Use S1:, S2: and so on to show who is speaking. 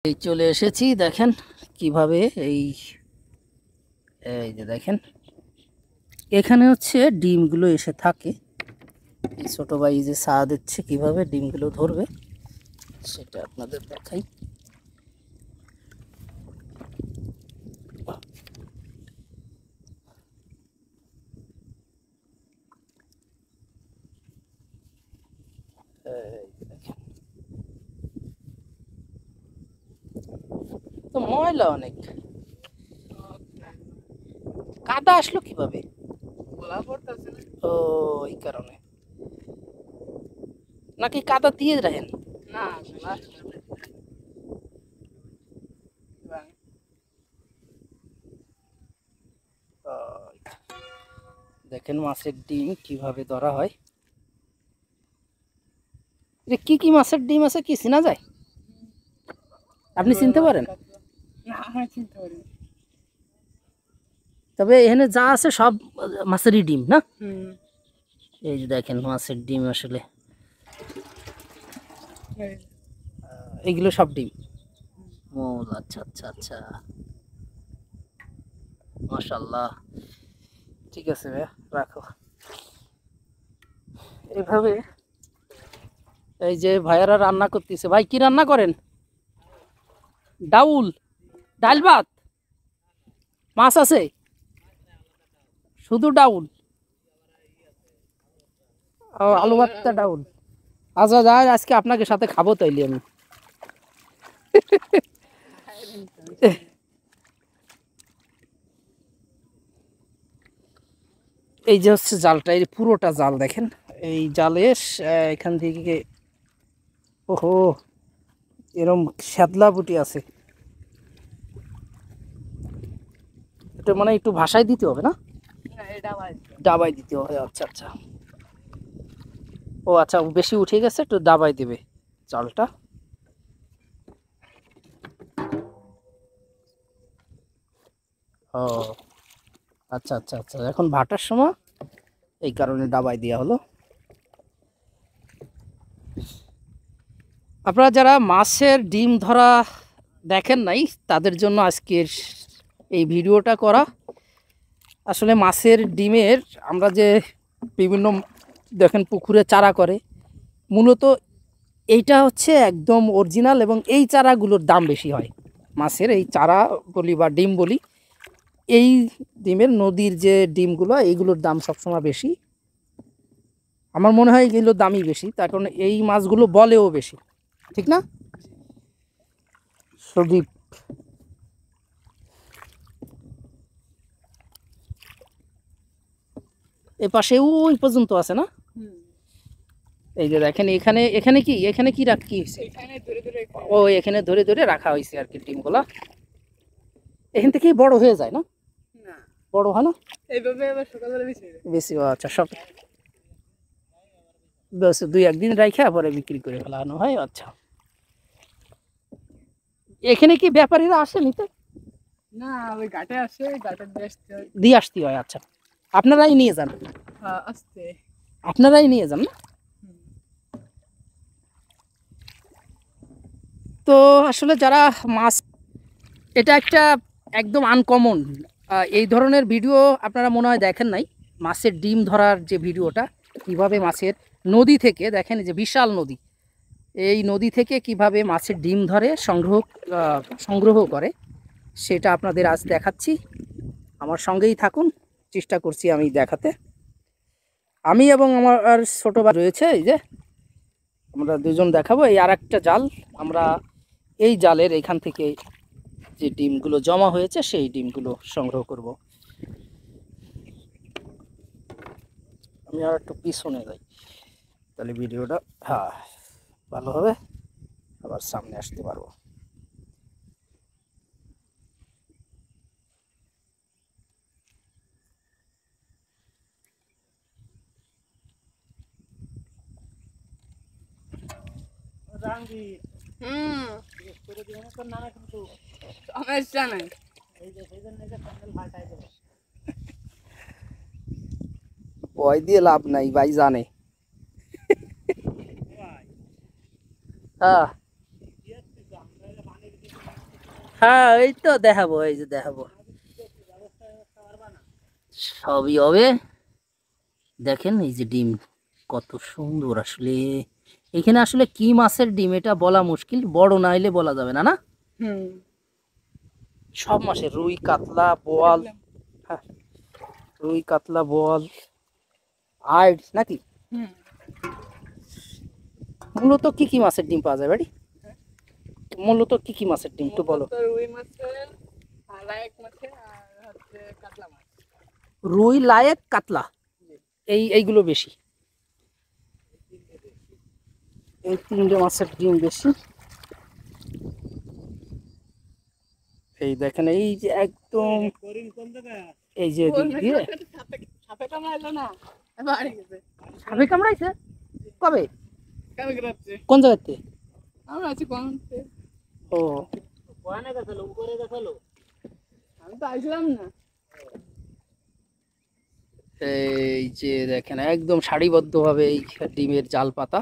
S1: এই চলে এসেছি, দেখেন কিভাবে এই এই যে দেখেন এখানে হচ্ছে ডিমগুলো এসে থাকে। এই ছোট ভাই যে চা দিচ্ছে কিভাবে ডিমগুলো ধরবে সেটা আপনাদের দেখাই। তো ময়লা অনেক, কাদা আসলো কিভাবে? ও এই কারণে নাকি কাদা দিয়ে রাখেন?
S2: না
S1: দেখেন মাছের ডিম কিভাবে ধরা হয়। কি কি মাছের ডিম আছে কি চেনা যায়? আপনি চিনতে পারেন? তবে এখানে যা আছে সব মাছেরই ডিম না? এই যে দেখেন মাছের ডিম, আসলে এইগুলো সব ডিম। ও আচ্ছা আচ্ছা আচ্ছা, মাশাআল্লাহ। ঠিক আছে ভাইয়া, রাখো। এইভাবে এই যে ভাইয়ারা রান্না করতেছে। ভাই কি রান্না করেন? ডাউল, ডাল ভাত, মাছ আছে? শুধু ডাউল? ও আলু ভর্তা ডাউল। আচ্ছা যাই, আজকে আপনাকে সাথে খাবো তাইলে আমি। এই যে হচ্ছে জালটা, এই পুরোটা জাল দেখেন। এই জালের এখান থেকে ওহো এরম শ্যাদলা বুটি আছে। এটা মানে একটু ভাষায় দিতে হবে না? ডাবাই দিতে হবে, আচ্ছা আচ্ছা। ও আচ্ছা, বেশি উঠে গেছে, একটু দাবাই দেবে চালটা। ও আচ্ছা আচ্ছা আচ্ছা, এখন ভাটার সময় এই কারণে ডাবাই দেওয়া হলো। আপনারা যারা মাছের ডিম ধরা দেখেন নাই তাদের জন্য আজকের এই ভিডিওটা করা। আসলে মাছের ডিমের আমরা যে বিভিন্ন দেখেন পুকুরে চারা করে, মূলত এইটা হচ্ছে একদম অরিজিনাল, এবং এই চারাগুলোর দাম বেশি হয়। মাছের এই চারা বলি বা ডিম বলি, এই ডিমের নদীর যে ডিমগুলো এইগুলোর দাম সবসময় বেশি। আমার মনে হয় এইগুলোর দামই বেশি, তার কারণে এই মাছগুলো বলেও বেশি, ঠিক না সদীপ? এ পাশে ওই পর্যন্ত আছে না? এই যে দেখেন এখানে এখানে কি এখানে কি রাখি হয়েছে? ও এখানে ধরে ধরে রাখা হয়েছে আর কি ডিমগুলা। এখান থেকেই বড় হয়ে যায় না? বড় হয় না বেশি? ও আচ্ছা, সব বেশ দুই একদিন রাখা পরে বিক্রি করে ফেলানো হয়। আচ্ছা, এখানে কি ব্যাপারীরা আসে নিতে?
S2: না, ওই ঘাটে আসে, ঘাটে
S1: দিয়ে আসতে হয়। আচ্ছা, আপনারাই নিয়ে যান?
S2: আসতে
S1: আপনারাই নিয়ে যান না? তো আসলে যারা মাছ, এটা একটা একদম আনকমন এই ধরনের ভিডিও আপনারা মনে হয় দেখেন নাই। মাছের ডিম ধরার যে ভিডিওটা, কিভাবে মাছের নদী থেকে, দেখেন যে বিশাল নদী, এই নদী থেকে কিভাবে মাছের ডিম ধরে সংগ্রহ করে, সেটা আপনাদের আজ দেখাচ্ছি। আমার সঙ্গেই থাকুন, চেষ্টা করছি আমি দেখাতে। আমি এবং আমার আর ছোটো ভাই রয়েছে, এই যে আমরা দুজন দেখাবো। এই আর একটা জাল, আমরা এই জালের এখান থেকে যে ডিমগুলো জমা হয়েছে সেই ডিমগুলো সংগ্রহ করব। আমি আর একটু পিছনে যাই, তাহলে ভিডিওটা হ্যাঁ ভালো হবে, আবার সামনে আসতে পারবো।
S2: সমস্যা নাই।
S1: ভয় দিয়ে লাভ নাই, ভাই জানে। হ্যাঁ হ্যাঁ এই তো দেখাবো, এই যে দেখাবো, সবই হবে। দেখেন এই যে ডিম কত সুন্দর আসলে। এখানে আসলে কি মাছের ডিম এটা বলা মুশকিল, বড় না হইলে বলা যাবে না, না?
S2: হুম।
S1: সব মাছের, রুই কাতলা বোয়াল।
S2: দেখলাম।
S1: হ্যাঁ, রুই কাতলা বোয়াল আইড নাকি?
S2: হুম।
S1: মূলত কি কি মাছের ডিম পাওয়া যায় বাড়ি? মূলত কি কি মাছের ডিম একটু বলো।
S2: মূলত রুই মাছের, লায়েক মাছের, আর হচ্ছে কাতলা মাছ।
S1: রুই লায়েক কাতলা, এইগুলো বেশি, এই তিনটে মাছের ডিম বেশি। এই দেখেন এই যে একদম, এই যে
S2: ওই
S1: দিক
S2: মেয়ে
S1: দিয়ে
S2: সাপে সাপে কামড়াইলো না, বাড়ি গেছে।
S1: সাপে কামড়াইছে কবে,
S2: কামে গেছে।
S1: কোন জায়গাতে?
S2: আমরা আছি কোন?
S1: ও
S2: আমি তো আইছিলাম না।
S1: এই যে দেখেন একদম সারিবদ্ধ ভাবে এই ডিমের জাল পাতা।